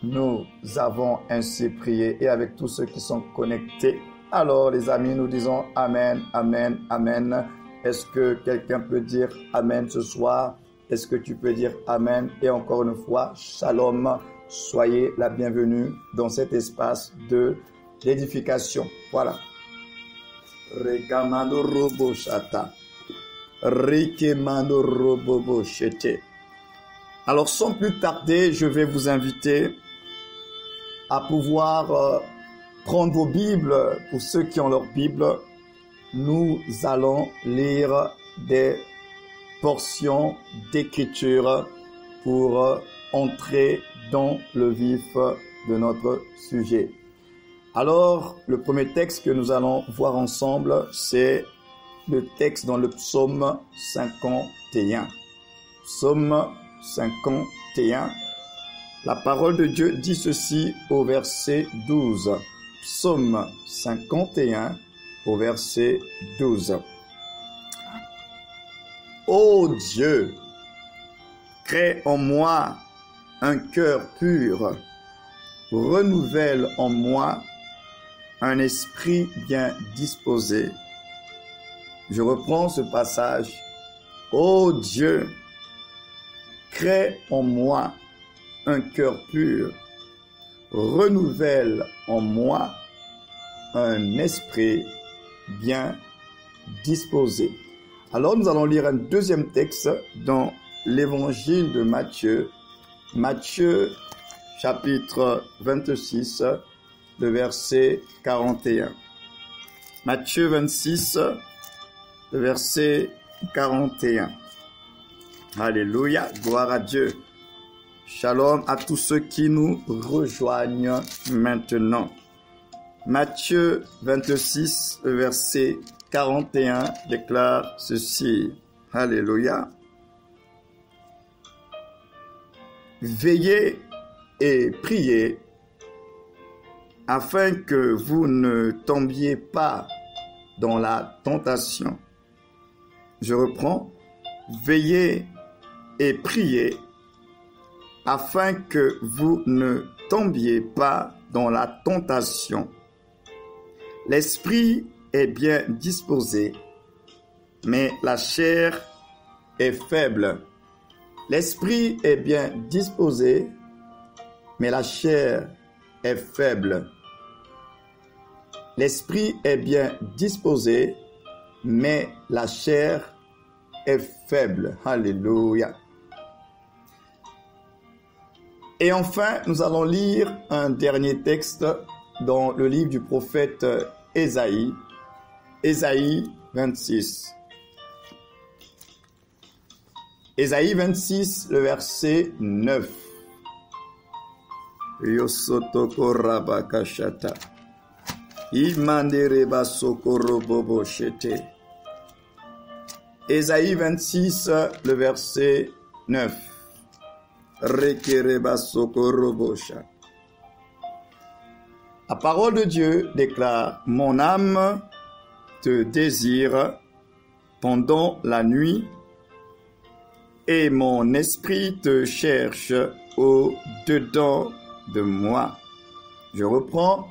nous avons ainsi prié et avec tous ceux qui sont connectés. Alors les amis, nous disons Amen, Amen, Amen. Est-ce que quelqu'un peut dire Amen ce soir? Est-ce que tu peux dire Amen? Et encore une fois, Shalom. Soyez la bienvenue dans cet espace de l'édification. Voilà. Rekamando robo shata. Rikemando robo shete. Alors sans plus tarder, je vais vous inviter à pouvoir prendre vos Bibles. Pour ceux qui ont leur Bible, nous allons lire des portions d'écriture pour entrer dans le vif de notre sujet. Alors, le premier texte que nous allons voir ensemble, c'est le texte dans le psaume 51. Psaume 51. La parole de Dieu dit ceci au verset 12. Psaume 51 au verset 12. Ô Dieu, crée en moi un cœur pur, renouvelle en moi un esprit bien disposé. Je reprends ce passage. Ô Dieu, crée en moi un cœur pur, renouvelle en moi un esprit bien disposé. Alors nous allons lire un deuxième texte dans l'évangile de Matthieu. Matthieu chapitre 26, le verset 41. Matthieu 26, le verset 41. Alléluia, gloire à Dieu. Shalom à tous ceux qui nous rejoignent maintenant. Matthieu 26, le verset 41 déclare ceci. Alléluia. Veillez et priez afin que vous ne tombiez pas dans la tentation. Je reprends. Veillez et priez afin que vous ne tombiez pas dans la tentation. L'esprit est bien disposé, mais la chair est faible. L'esprit est bien disposé, mais la chair est faible. L'esprit est bien disposé, mais la chair est faible. Alléluia. Et enfin, nous allons lire un dernier texte dans le livre du prophète Ésaïe. Ésaïe 26. Ésaïe 26, le verset 9. Yosotoko rabakashata. Imandereba sokoro bobo shete. Ésaïe 26, le verset 9. Rekereba sokoro bosha. La parole de Dieu déclare: mon âme te désire pendant la nuit et mon esprit te cherche au-dedans de moi. Je reprends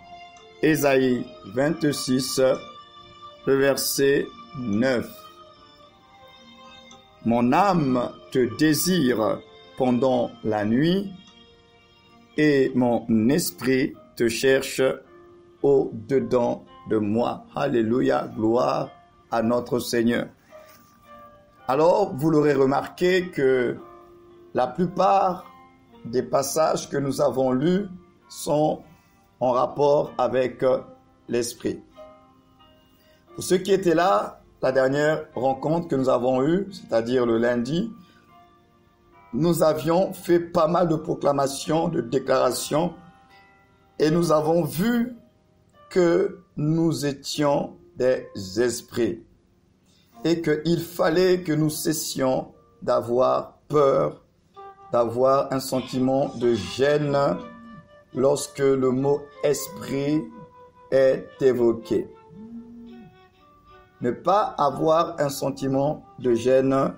Ésaïe 26, le verset 9. Mon âme te désire pendant la nuit et mon esprit te cherche au-dedans de moi. Alléluia, gloire à notre Seigneur. Alors, vous l'aurez remarqué que la plupart des passages que nous avons lus sont en rapport avec l'esprit. Pour ceux qui étaient là, la dernière rencontre que nous avons eue, c'est-à-dire le lundi, nous avions fait pas mal de proclamations, de déclarations, et nous avons vu que nous étions des esprits et qu'il fallait que nous cessions d'avoir peur, d'avoir un sentiment de gêne lorsque le mot esprit est évoqué. Ne pas avoir un sentiment de gêne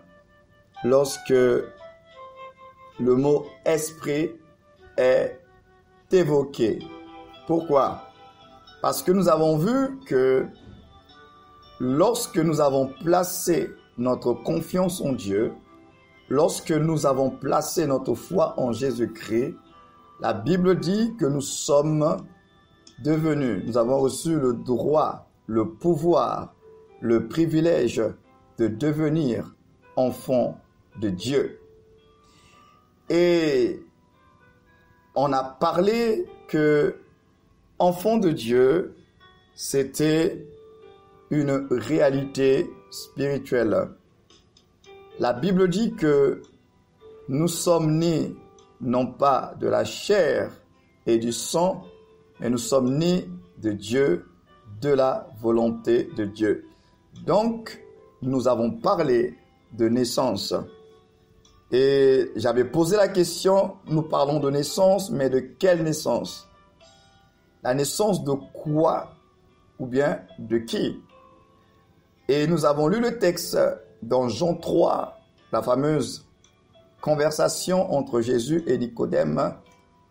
lorsque le mot esprit est évoqué. Pourquoi? Parce que nous avons vu que lorsque nous avons placé notre confiance en Dieu, lorsque nous avons placé notre foi en Jésus-Christ, la Bible dit que nous sommes devenus, nous avons reçu le droit, le pouvoir, le privilège de devenir enfants de Dieu. Et on a parlé que enfant de Dieu, c'était une réalité spirituelle. La Bible dit que nous sommes nés non pas de la chair et du sang, mais nous sommes nés de Dieu, de la volonté de Dieu. Donc, nous avons parlé de naissance. Et j'avais posé la question, nous parlons de naissance, mais de quelle naissance? La naissance de quoi ou bien de qui? Et nous avons lu le texte dans Jean 3, la fameuse conversation entre Jésus et Nicodème,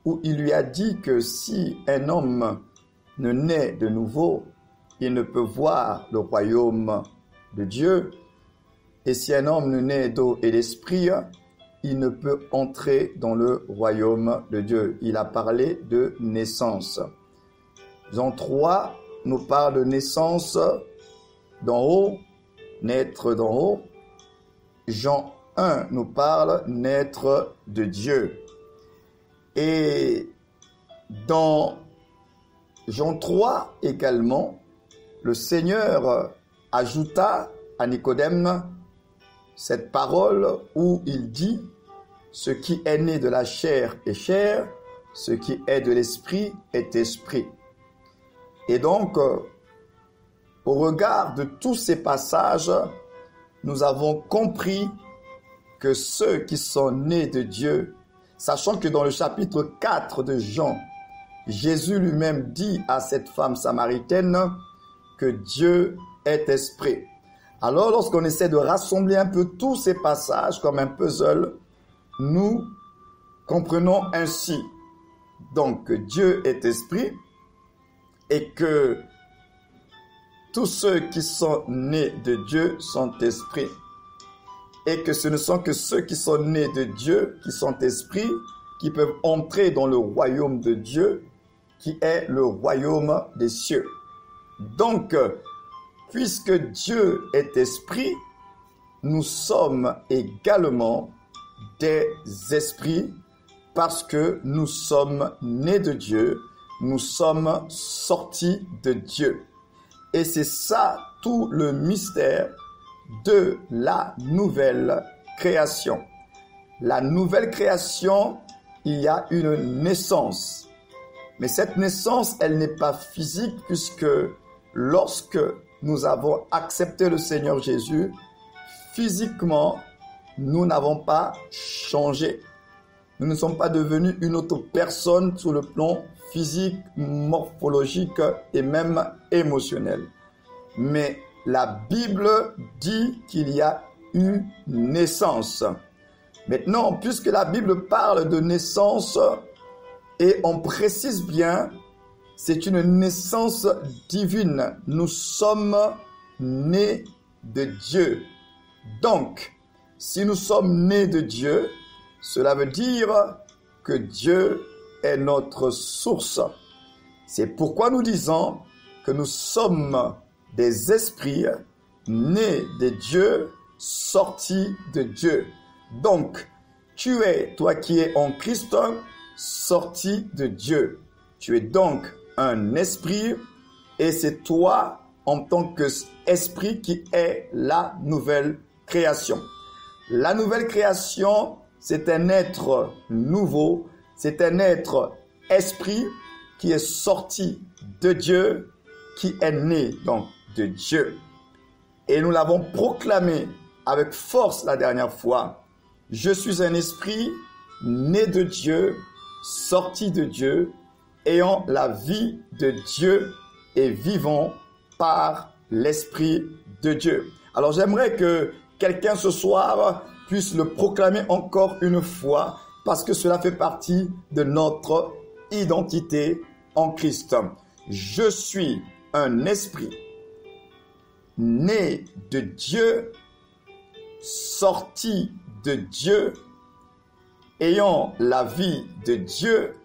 où il lui a dit que si un homme ne naît de nouveau, il ne peut voir le royaume de Dieu. Et si un homme ne naît d'eau et d'esprit, il ne peut entrer dans le royaume de Dieu. Il a parlé de naissance. Jean 3 nous parle de naissance d'en haut, naître d'en haut. Jean 1 nous parle naître de Dieu. Et dans Jean 3 également, le Seigneur ajouta à Nicodème cette parole où il dit « Ce qui est né de la chair est chair, ce qui est de l'esprit est esprit ». Et donc, au regard de tous ces passages, nous avons compris que ceux qui sont nés de Dieu, sachant que dans le chapitre 4 de Jean, Jésus lui-même dit à cette femme samaritaine que Dieu est esprit. Alors, lorsqu'on essaie de rassembler un peu tous ces passages comme un puzzle, nous comprenons ainsi donc que Dieu est esprit et que tous ceux qui sont nés de Dieu sont esprits. Et que ce ne sont que ceux qui sont nés de Dieu, qui sont esprits, qui peuvent entrer dans le royaume de Dieu, qui est le royaume des cieux. Donc, puisque Dieu est esprit, nous sommes également des esprits parce que nous sommes nés de Dieu, nous sommes sortis de Dieu. Et c'est ça tout le mystère de la nouvelle création. La nouvelle création, il y a une naissance. Mais cette naissance, elle n'est pas physique puisque lorsque nous avons accepté le Seigneur Jésus, physiquement, nous n'avons pas changé. Nous ne sommes pas devenus une autre personne sur le plan physique, morphologique et même émotionnel. Mais la Bible dit qu'il y a eu naissance. Maintenant, puisque la Bible parle de naissance, et on précise bien, c'est une naissance divine. Nous sommes nés de Dieu. Donc, si nous sommes nés de Dieu, cela veut dire que Dieu est notre source. C'est pourquoi nous disons que nous sommes des esprits nés de Dieu, sortis de Dieu. Donc, tu es, toi qui es en Christ, sorti de Dieu. Tu es donc un esprit et c'est toi en tant qu'esprit qui est la nouvelle création. La nouvelle création, c'est un être nouveau, c'est un être esprit qui est sorti de Dieu, qui est né donc de Dieu. Et nous l'avons proclamé avec force la dernière fois. Je suis un esprit né de Dieu, sorti de Dieu, ayant la vie de Dieu et vivant par l'Esprit de Dieu. Alors j'aimerais que quelqu'un ce soir puisse le proclamer encore une fois parce que cela fait partie de notre identité en Christ. Je suis un esprit né de Dieu, sorti de Dieu, ayant la vie de Dieu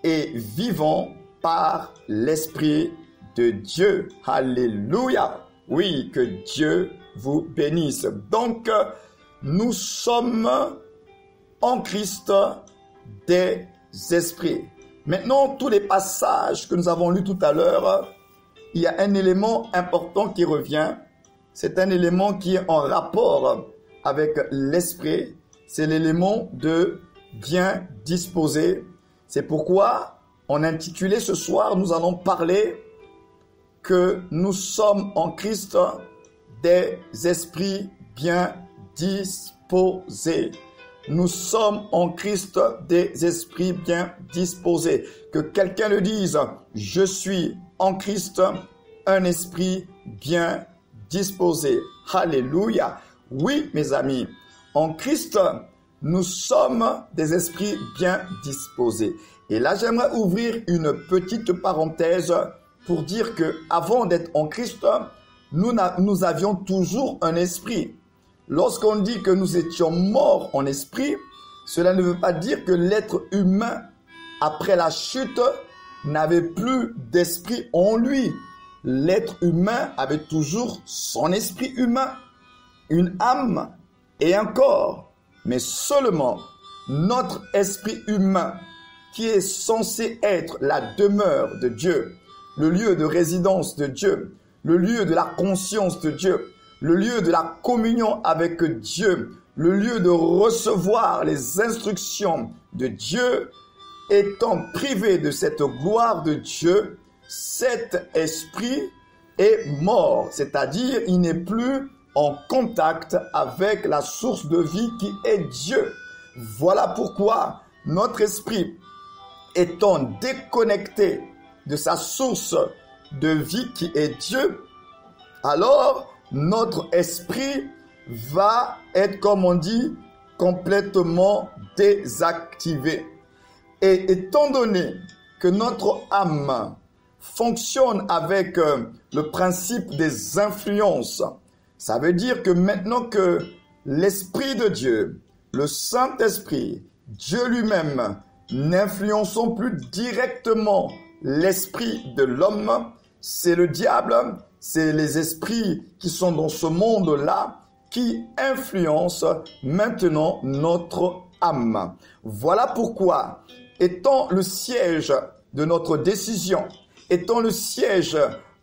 et vivant par l'Esprit de Dieu. Alléluia. Oui, que Dieu vous bénisse. Donc, nous sommes en Christ des esprits. Maintenant, tous les passages que nous avons lus tout à l'heure, il y a un élément important qui revient. C'est un élément qui est en rapport avec l'esprit. C'est l'élément de bien disposer. C'est pourquoi, en intitulé ce soir, nous allons parler que nous sommes en Christ des esprits bien disposés. Nous sommes en Christ des esprits bien disposés. Que quelqu'un le dise, je suis en Christ un esprit bien disposé. Alléluia. Oui, mes amis, en Christ, nous sommes des esprits bien disposés. Et là, j'aimerais ouvrir une petite parenthèse pour dire que avant d'être en Christ, nous avions toujours un esprit. Lorsqu'on dit que nous étions morts en esprit, cela ne veut pas dire que l'être humain, après la chute, n'avait plus d'esprit en lui. L'être humain avait toujours son esprit humain, une âme et un corps. Mais seulement notre esprit humain, qui est censé être la demeure de Dieu, le lieu de résidence de Dieu, le lieu de la conscience de Dieu, le lieu de la communion avec Dieu, le lieu de recevoir les instructions de Dieu, étant privé de cette gloire de Dieu, cet esprit est mort, c'est-à-dire il n'est plus en contact avec la source de vie qui est Dieu. Voilà pourquoi notre esprit, étant déconnecté de sa source de vie qui est Dieu, alors notre esprit va être, comme on dit, complètement désactivé. Et étant donné que notre âme fonctionne avec le principe des influences, ça veut dire que maintenant que l'Esprit de Dieu, le Saint-Esprit, Dieu lui-même, n'influençons plus directement l'esprit de l'homme, c'est le diable, c'est les esprits qui sont dans ce monde-là qui influencent maintenant notre âme. Voilà pourquoi, étant le siège de notre décision, étant le siège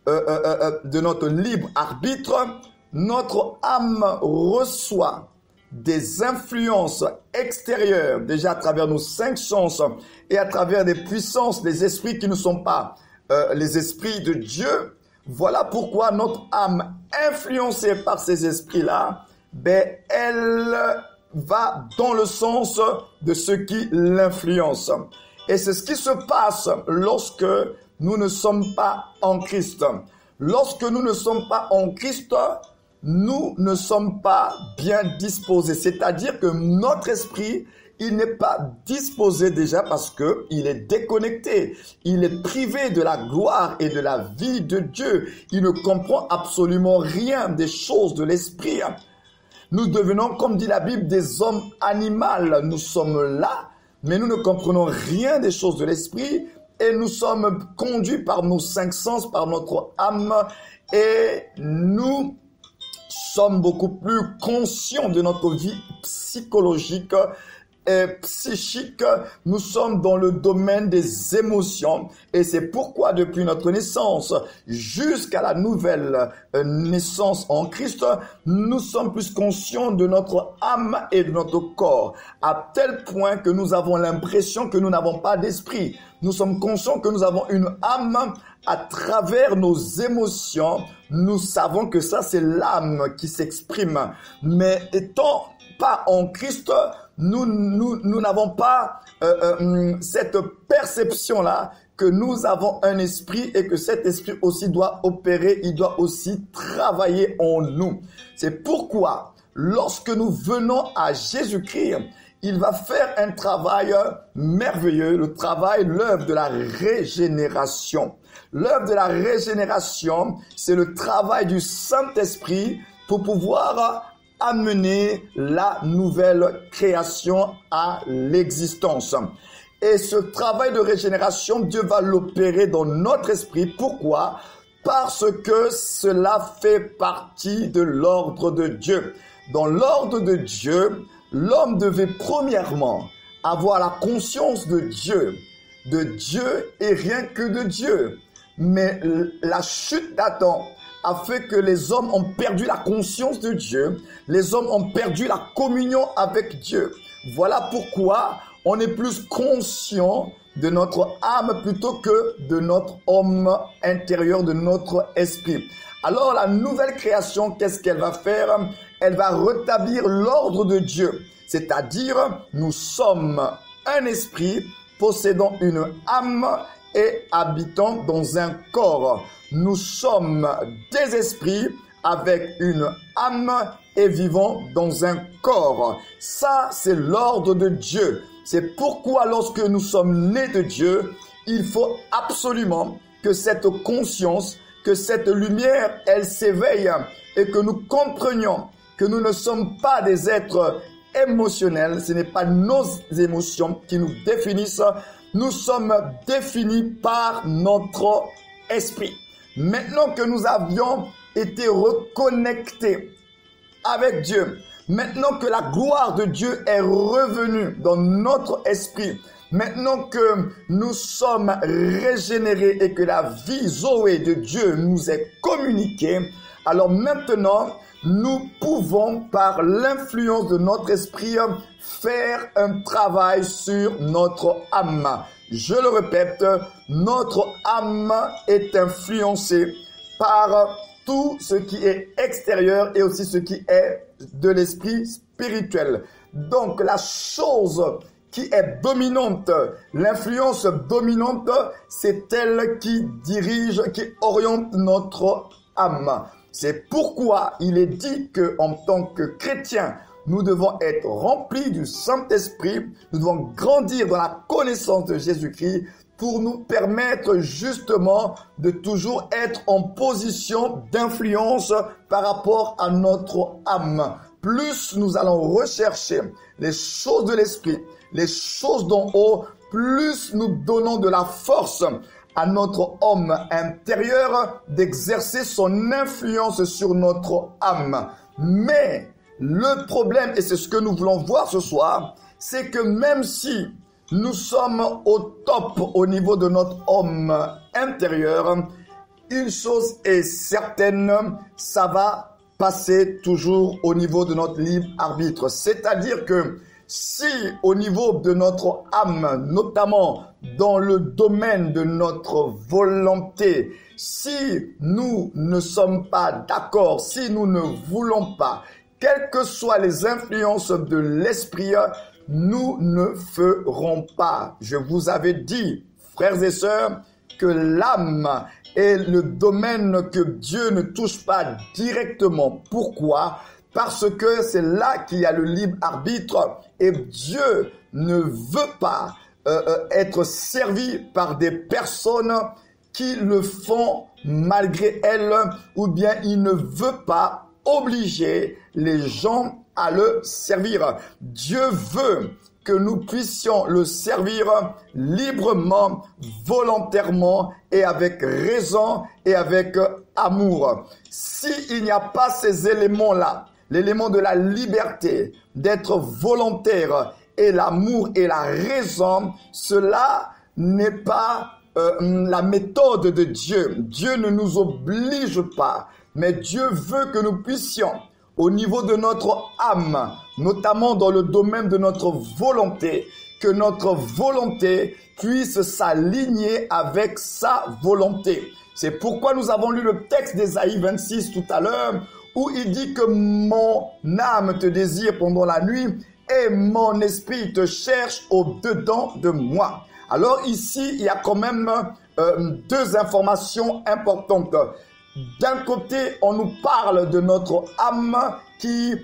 de notre libre arbitre, notre âme reçoit des influences extérieures, déjà à travers nos 5 sens et à travers des puissances, des esprits qui ne sont pas les esprits de Dieu. Voilà pourquoi notre âme, influencée par ces esprits-là, elle va dans le sens de ce qui l'influence. Et c'est ce qui se passe lorsque nous ne sommes pas en Christ. Lorsque nous ne sommes pas en Christ, nous ne sommes pas bien disposés. C'est-à-dire que notre esprit, il n'est pas disposé déjà parce que il est déconnecté. Il est privé de la gloire et de la vie de Dieu. Il ne comprend absolument rien des choses de l'esprit. Nous devenons, comme dit la Bible, des hommes animaux. Nous sommes là, mais nous ne comprenons rien des choses de l'esprit et nous sommes conduits par nos 5 sens, par notre âme et nous sommes beaucoup plus conscients de notre vie psychologique et psychique. Nous sommes dans le domaine des émotions et c'est pourquoi depuis notre naissance jusqu'à la nouvelle naissance en Christ, nous sommes plus conscients de notre âme et de notre corps, à tel point que nous avons l'impression que nous n'avons pas d'esprit. Nous sommes conscients que nous avons une âme à travers nos émotions. Nous savons que ça, c'est l'âme qui s'exprime. Mais étant pas en Christ, nous n'avons pas cette perception-là que nous avons un esprit et que cet esprit aussi doit opérer, il doit aussi travailler en nous. C'est pourquoi, lorsque nous venons à Jésus-Christ, il va faire un travail merveilleux, le travail, l'œuvre de la régénération. L'œuvre de la régénération, c'est le travail du Saint-Esprit pour pouvoir amener la nouvelle création à l'existence. Et ce travail de régénération, Dieu va l'opérer dans notre esprit. Pourquoi? Parce que cela fait partie de l'ordre de Dieu. Dans l'ordre de Dieu, l'homme devait premièrement avoir la conscience de Dieu et rien que de Dieu. Mais la chute d'Adam a fait que les hommes ont perdu la conscience de Dieu, les hommes ont perdu la communion avec Dieu. Voilà pourquoi on est plus conscient de notre âme plutôt que de notre homme intérieur, de notre esprit. Alors la nouvelle création, qu'est-ce qu'elle va faire? Elle va rétablir l'ordre de Dieu. C'est-à-dire, nous sommes un esprit possédant une âme et habitant dans un corps. Nous sommes des esprits avec une âme et vivant dans un corps. Ça, c'est l'ordre de Dieu. C'est pourquoi lorsque nous sommes nés de Dieu, il faut absolument que cette conscience, que cette lumière, elle s'éveille et que nous comprenions que nous ne sommes pas des êtres émotionnels. Ce n'est pas nos émotions qui nous définissent. Nous sommes définis par notre esprit. Maintenant que nous avions été reconnectés avec Dieu, maintenant que la gloire de Dieu est revenue dans notre esprit, maintenant que nous sommes régénérés et que la vie Zoé de Dieu nous est communiquée, alors maintenant, nous pouvons, par l'influence de notre esprit, faire un travail sur notre âme. Je le répète, notre âme est influencée par tout ce qui est extérieur et aussi ce qui est de l'esprit spirituel. Donc la chose qui est dominante, l'influence dominante, c'est elle qui dirige, qui oriente notre âme. C'est pourquoi il est dit qu'en tant que chrétiens, nous devons être remplis du Saint-Esprit, nous devons grandir dans la connaissance de Jésus-Christ pour nous permettre justement de toujours être en position d'influence par rapport à notre âme. Plus nous allons rechercher les choses de l'esprit, les choses d'en haut, plus nous donnons de la force à notre homme intérieur d'exercer son influence sur notre âme. Mais le problème, et c'est ce que nous voulons voir ce soir, c'est que même si nous sommes au top au niveau de notre homme intérieur, une chose est certaine, ça va passer toujours au niveau de notre libre arbitre. C'est-à-dire que si au niveau de notre âme, notamment dans le domaine de notre volonté, si nous ne sommes pas d'accord, si nous ne voulons pas, quelles que soient les influences de l'esprit, nous ne ferons pas. Je vous avais dit, frères et sœurs, que l'âme est le domaine que Dieu ne touche pas directement. Pourquoi? Parce que c'est là qu'il y a le libre arbitre et Dieu ne veut pas être servi par des personnes qui le font malgré elles, ou bien il ne veut pas obliger les gens à le servir. Dieu veut que nous puissions le servir librement, volontairement et avec raison et avec amour. S'il n'y a pas ces éléments-là, l'élément de la liberté, d'être volontaire et l'amour et la raison, cela n'est pas la méthode de Dieu. Dieu ne nous oblige pas, mais Dieu veut que nous puissions, au niveau de notre âme, notamment dans le domaine de notre volonté, que notre volonté puisse s'aligner avec sa volonté. C'est pourquoi nous avons lu le texte d'Ésaïe 26 tout à l'heure, où il dit que mon âme te désire pendant la nuit et mon esprit te cherche au-dedans de moi. Alors ici, il y a quand même deux informations importantes. D'un côté, on nous parle de notre âme qui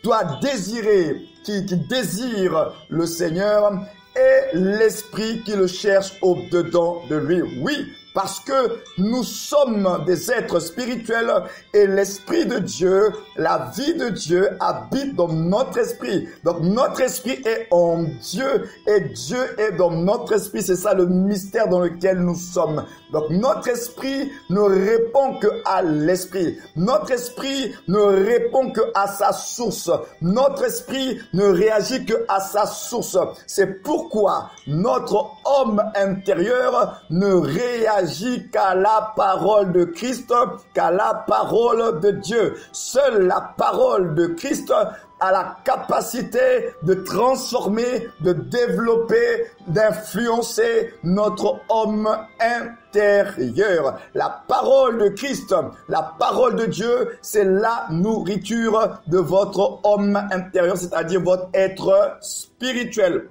doit désirer qui désire le Seigneur et l'esprit qui le cherche au-dedans de lui. Oui, parce que nous sommes des êtres spirituels et l'Esprit de Dieu, la vie de Dieu habite dans notre esprit. Donc notre esprit est en Dieu et Dieu est dans notre esprit. C'est ça le mystère dans lequel nous sommes. Donc notre esprit ne répond que à l'esprit. Notre esprit ne répond que à sa source. Notre esprit ne réagit que à sa source. C'est pourquoi notre homme intérieur ne réagit qu'à la parole de Christ, qu'à la parole de Dieu. Seule la parole de Christ a la capacité de transformer, de développer, d'influencer notre homme intérieur. La parole de Christ, la parole de Dieu, c'est la nourriture de votre homme intérieur, c'est-à-dire votre être spirituel.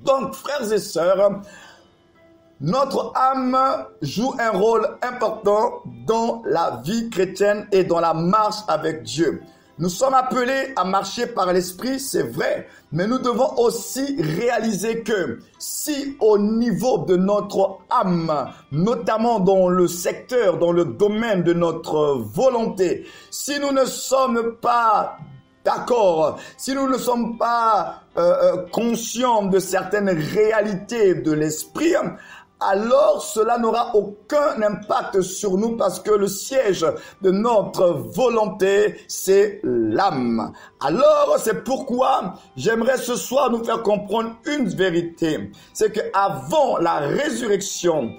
Donc, frères et sœurs, notre âme joue un rôle important dans la vie chrétienne et dans la marche avec Dieu. Nous sommes appelés à marcher par l'esprit, c'est vrai, mais nous devons aussi réaliser que si au niveau de notre âme, notamment dans le secteur, dans le domaine de notre volonté, si nous ne sommes pas d'accord, si nous ne sommes pas conscients de certaines réalités de l'esprit, alors cela n'aura aucun impact sur nous parce que le siège de notre volonté, c'est l'âme. Alors, c'est pourquoi j'aimerais ce soir nous faire comprendre une vérité. C'est qu'avant la résurrection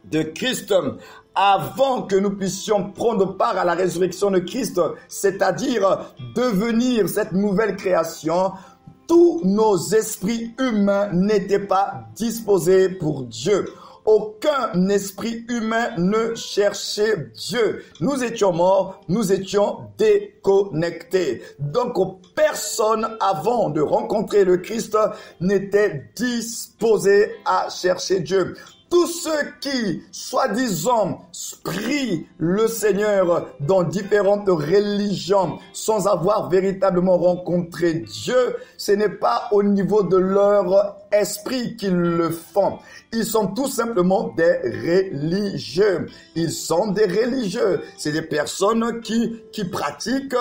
de Christ, avant que nous puissions prendre part à la résurrection de Christ, c'est-à-dire devenir cette nouvelle création, tous nos esprits humains n'étaient pas disposés pour Dieu. Aucun esprit humain ne cherchait Dieu. Nous étions morts, nous étions déconnectés. Donc, personne avant de rencontrer le Christ n'était disposé à chercher Dieu. Tous ceux qui, soi-disant, prient le Seigneur dans différentes religions sans avoir véritablement rencontré Dieu, ce n'est pas au niveau de leur esprit qu'ils le font. Ils sont tout simplement des religieux. Ils sont des religieux. C'est des personnes qui pratiquent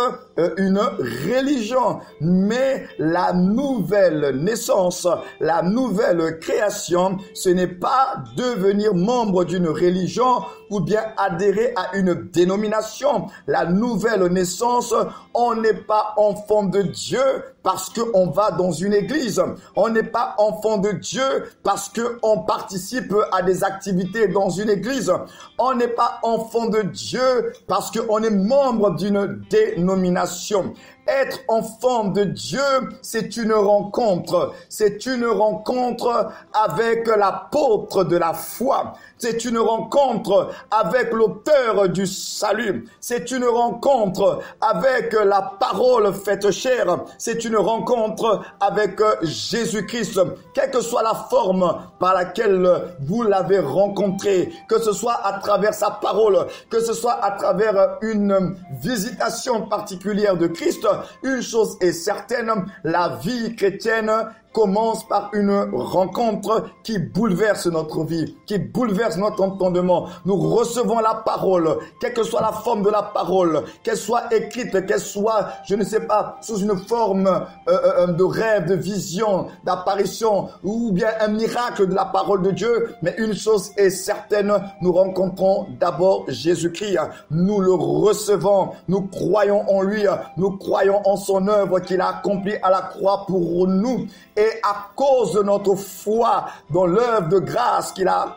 une religion. Mais la nouvelle naissance, la nouvelle création, ce n'est pas devenir membre d'une religion ou bien adhérer à une dénomination. La nouvelle naissance, on n'est pas enfant de Dieu parce qu'on va dans une église. On n'est pas enfant de Dieu parce qu'on participe à des activités dans une église. On n'est pas enfant de Dieu parce qu'on est membre d'une dénomination. Être enfant de Dieu, c'est une rencontre. C'est une rencontre avec l'apôtre de la foi. C'est une rencontre avec l'auteur du salut. C'est une rencontre avec la parole faite chair. C'est une rencontre avec Jésus-Christ. Quelle que soit la forme par laquelle vous l'avez rencontré, que ce soit à travers sa parole, que ce soit à travers une visitation particulière de Christ, une chose est certaine, la vie chrétienne commence par une rencontre qui bouleverse notre vie, qui bouleverse notre entendement. Nous recevons la parole, quelle que soit la forme de la parole, qu'elle soit écrite, qu'elle soit, je ne sais pas, sous une forme de rêve, de vision, d'apparition, ou bien un miracle de la parole de Dieu. Mais une chose est certaine, nous rencontrons d'abord Jésus-Christ. Nous le recevons, nous croyons en lui, nous croyons en son œuvre qu'il a accomplie à la croix pour nous. Et à cause de notre foi dans l'œuvre de grâce qu'il a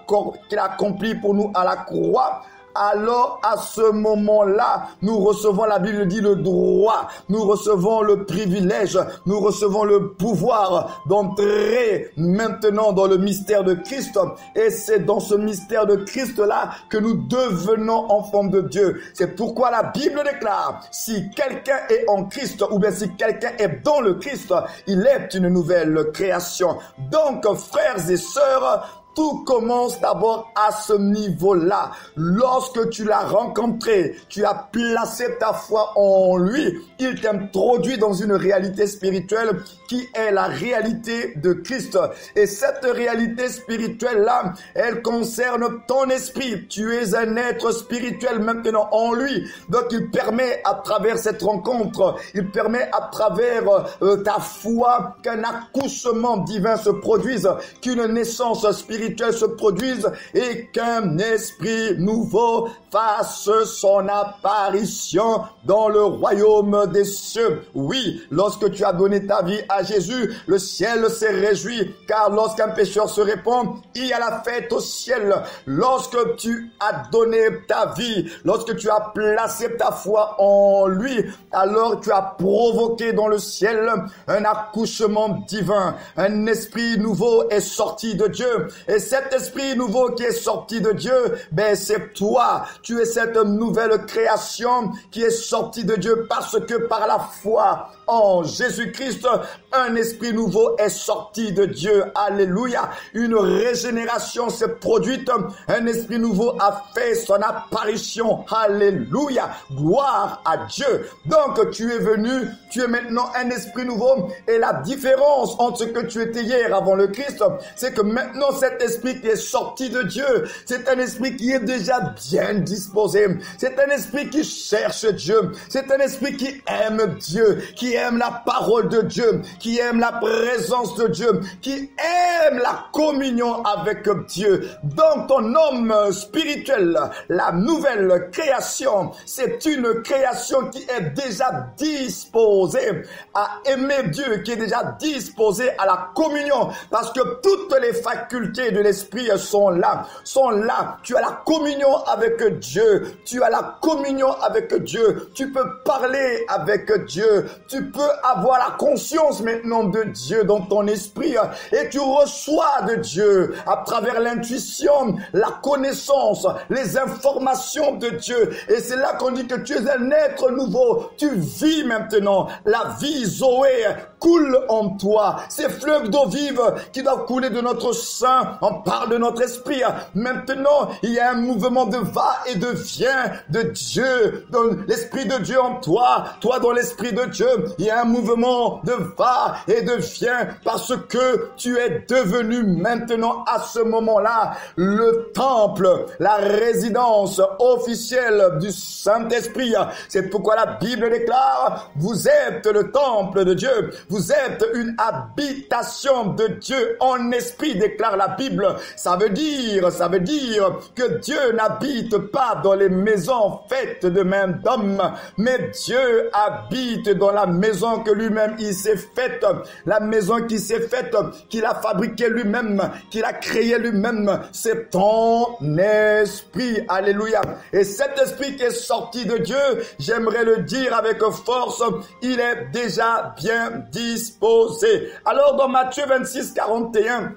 accomplie pour nous à la croix, alors à ce moment-là, nous recevons, la Bible dit, le droit, nous recevons le privilège, nous recevons le pouvoir d'entrer maintenant dans le mystère de Christ. Et c'est dans ce mystère de Christ-là que nous devenons enfants de Dieu. C'est pourquoi la Bible déclare, si quelqu'un est en Christ, ou bien si quelqu'un est dans le Christ, il est une nouvelle création. Donc, frères et sœurs, Tout commence d'abord à ce niveau-là. Lorsque tu l'as rencontré, tu as placé ta foi en lui, il t'introduit dans une réalité spirituelle qui est la réalité de Christ. Et cette réalité spirituelle-là, elle concerne ton esprit. Tu es un être spirituel maintenant en lui. Donc il permet à travers cette rencontre, il permet à travers ta foi qu'un accouchement divin se produise, qu'une naissance spirituelle se produise et qu'un esprit nouveau fasse son apparition dans le royaume des cieux. Oui, lorsque tu as donné ta vie à Jésus, le ciel s'est réjoui, car lorsqu'un pécheur se répand, il y a la fête au ciel. Lorsque tu as donné ta vie, lorsque tu as placé ta foi en lui, alors tu as provoqué dans le ciel un accouchement divin. Un esprit nouveau est sorti de Dieu. Et cet esprit nouveau qui est sorti de Dieu, ben c'est toi. Tu es cette nouvelle création qui est sortie de Dieu parce que par la foi en Jésus-Christ, un esprit nouveau est sorti de Dieu. Alléluia. Une régénération s'est produite. Un esprit nouveau a fait son apparition. Alléluia. Gloire à Dieu. Donc, tu es venu, tu es maintenant un esprit nouveau. Et la différence entre ce que tu étais hier avant le Christ, c'est que maintenant cet esprit qui est sorti de Dieu, c'est un esprit qui est déjà bien disposé. C'est un esprit qui cherche Dieu. C'est un esprit qui aime Dieu, qui aime la parole de Dieu, qui aime la présence de Dieu, qui aime la communion avec Dieu. Donc ton homme spirituel, la nouvelle création, c'est une création qui est déjà disposée à aimer Dieu, qui est déjà disposée à la communion, parce que toutes les facultés de l'esprit sont là. Tu as la communion avec Dieu, tu as la communion avec Dieu, tu peux parler avec Dieu, tu peux avoir la conscience maintenant de Dieu dans ton esprit et tu reçois de Dieu à travers l'intuition, la connaissance, les informations de Dieu. Et c'est là qu'on dit que tu es un être nouveau. Tu vis maintenant. La vie Zoé coule en toi. Ces fleuves d'eau vive qui doivent couler de notre sein. On parle de notre esprit. Maintenant, il y a un mouvement de va et de vient de Dieu, dans l'esprit de Dieu en toi, toi dans l'esprit de Dieu. Il y a un mouvement de va et de vient parce que tu es devenu maintenant à ce moment-là le temple, la résidence officielle du Saint-Esprit. C'est pourquoi la Bible déclare, vous êtes le temple de Dieu, vous êtes une habitation de Dieu en esprit, déclare la Bible. Ça veut dire que Dieu n'habite pas dans les maisons faites de main d'homme, mais Dieu habite dans la maison que lui-même il s'est faite, la maison qui s'est faite, qu'il a fabriquée lui-même, qu'il a créée lui-même. C'est ton esprit. Alléluia. Et cet esprit qui est sorti de Dieu, j'aimerais le dire avec force, il est déjà bien disposé. Alors dans Matthieu 26, 41,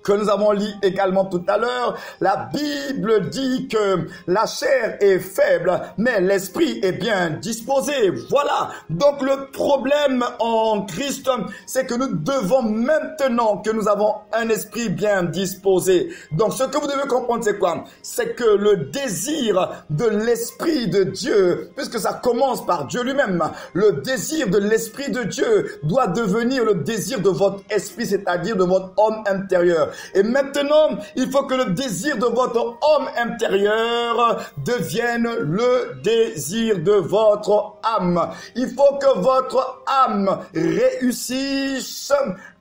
que nous avons lu également tout à l'heure, la Bible dit que la chair est faible, mais l'esprit est bien disposé. Voilà. Donc le problème en Christ, c'est que nous devons maintenant que nous avons un esprit bien disposé. Donc ce que vous devez comprendre, c'est quoi? C'est que le désir de l'esprit de Dieu, puisque ça commence par Dieu lui-même, le désir de l'esprit de Dieu doit devenir le désir de votre esprit, c'est-à-dire de votre homme intérieur. Et maintenant, il faut que le désir de votre homme intérieur devienne le désir de votre âme. Il faut que votre âme réussisse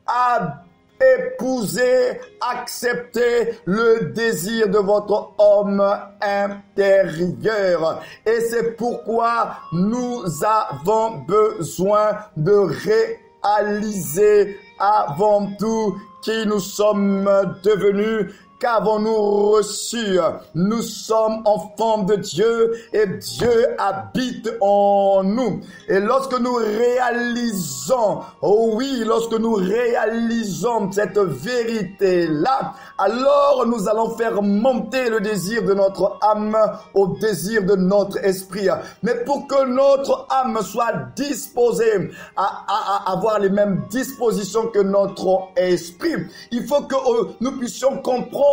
à épouser, accepter le désir de votre homme intérieur. Et c'est pourquoi nous avons besoin de réaliser avant tout qui nous sommes devenus. Qu'avons-nous reçu? Nous sommes enfants de Dieu et Dieu habite en nous. Et lorsque nous réalisons, oh oui, lorsque nous réalisons cette vérité-là, alors nous allons faire monter le désir de notre âme au désir de notre esprit. Mais pour que notre âme soit disposée à avoir les mêmes dispositions que notre esprit, il faut que nous puissions comprendre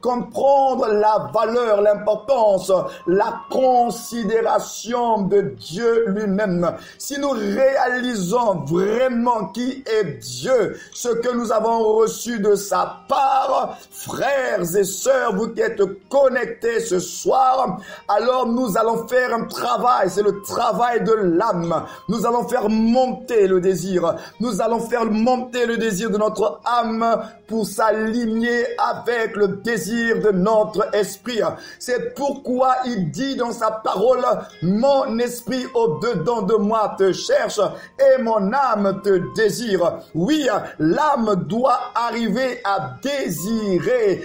comprendre la valeur, l'importance, la considération de Dieu lui-même, si nous réalisons vraiment qui est Dieu, ce que nous avons reçu de sa part, frères et sœurs, vous qui êtes connectés ce soir, alors nous allons faire un travail, c'est le travail de l'âme. Nous allons faire monter le désir. Nous allons faire monter le désir de notre âme pour s'aligner avec le désir de notre esprit. C'est pourquoi il dit dans sa parole, mon esprit au-dedans de moi te cherche et mon âme te désire. Oui, l'âme doit arriver à désirer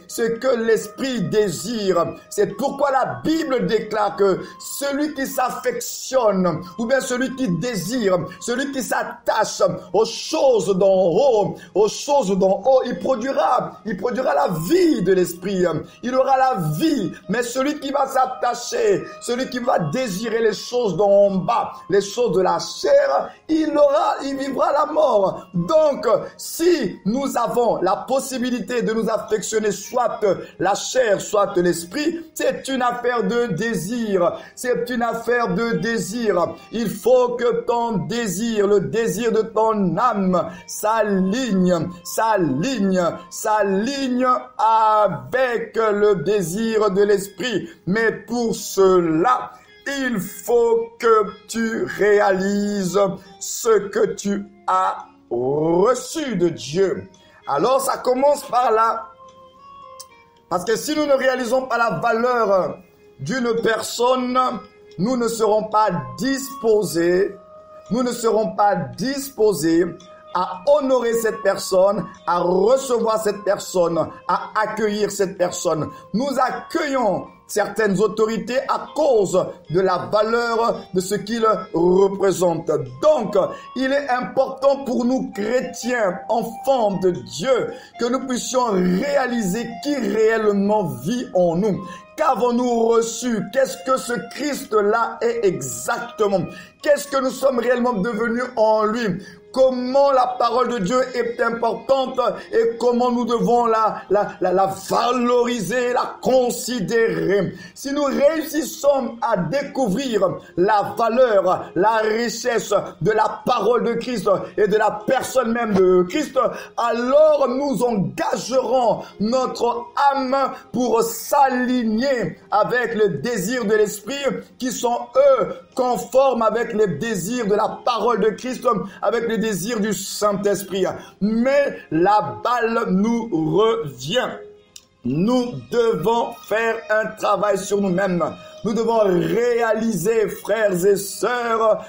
ce que l'esprit désire. C'est pourquoi la Bible déclare que celui qui s'affectionne, ou bien celui qui désire, celui qui s'attache aux choses d'en haut, il produira la vie de l'esprit. Il aura la vie, mais celui qui va s'attacher, celui qui va désirer les choses d'en bas, les choses de la chair, il vivra la mort. Donc, si nous avons la possibilité de nous affectionner soit la chair, soit l'esprit, c'est une affaire de désir. C'est une affaire de désir. Il faut que ton désir, le désir de ton âme, s'aligne avec le désir de l'esprit. Mais pour cela, il faut que tu réalises ce que tu as reçu de Dieu. Alors ça commence par là. Parce que si nous ne réalisons pas la valeur d'une personne, nous ne serons pas disposés à honorer cette personne, à recevoir cette personne, à accueillir cette personne. Nous accueillons certaines autorités à cause de la valeur de ce qu'ils représentent. Donc, il est important pour nous chrétiens, enfants de Dieu, que nous puissions réaliser qui réellement vit en nous. Qu'avons-nous reçu? Qu'est-ce que ce Christ-là est exactement? Qu'est-ce que nous sommes réellement devenus en lui? Comment la parole de Dieu est importante et comment nous devons la valoriser, la considérer. Si nous réussissons à découvrir la valeur, la richesse de la parole de Christ et de la personne même de Christ, alors nous engagerons notre âme pour s'aligner avec les désirs de l'esprit qui sont, eux, conformes avec les désirs de la parole de Christ, avec les désirs du Saint-Esprit. Mais la balle nous revient. Nous devons faire un travail sur nous-mêmes. Nous devons réaliser, frères et sœurs,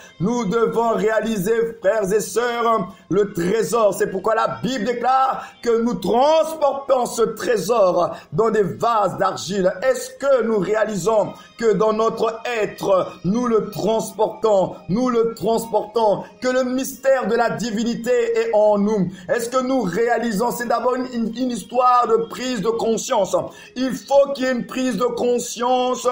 le trésor. C'est pourquoi la Bible déclare que nous transportons ce trésor dans des vases d'argile. Est-ce que nous réalisons que dans notre être, nous le transportons, que le mystère de la divinité est en nous? Est-ce que nous réalisons? C'est d'abord une histoire de prise de conscience. Il faut qu'il y ait une prise de conscience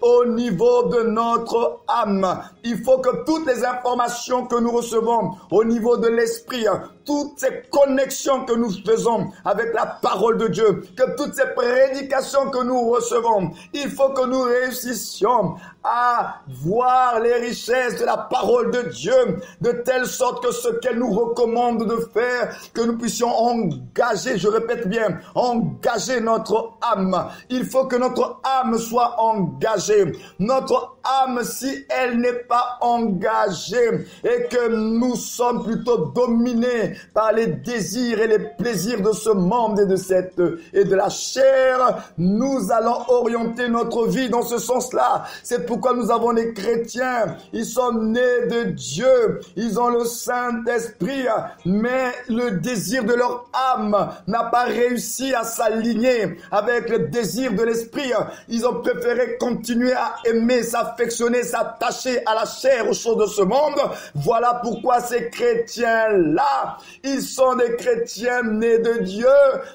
au niveau de notre âme. Il faut que toutes les informations que nous recevons au niveau de l'esprit, toutes ces connexions que nous faisons avec la parole de Dieu, que toutes ces prédications que nous recevons, il faut que nous réussissions à voir les richesses de la parole de Dieu, de telle sorte que ce qu'elle nous recommande de faire, que nous puissions engager, je répète bien, engager notre âme. Il faut que notre âme soit engagée. Notre âme, si elle n'est pas engagée et que nous sommes plutôt dominés par les désirs et les plaisirs de ce monde et de la chair, nous allons orienter notre vie dans ce sens-là. C'est pourquoi nous avons les chrétiens. Ils sont nés de Dieu. Ils ont le Saint-Esprit, mais le désir de leur âme n'a pas réussi à s'aligner avec le désir de l'esprit. Ils ont préféré continuer à aimer, s'affectionner, s'attacher à la chair, aux choses de ce monde. Voilà pourquoi ces chrétiens-là, ils sont des chrétiens nés de Dieu,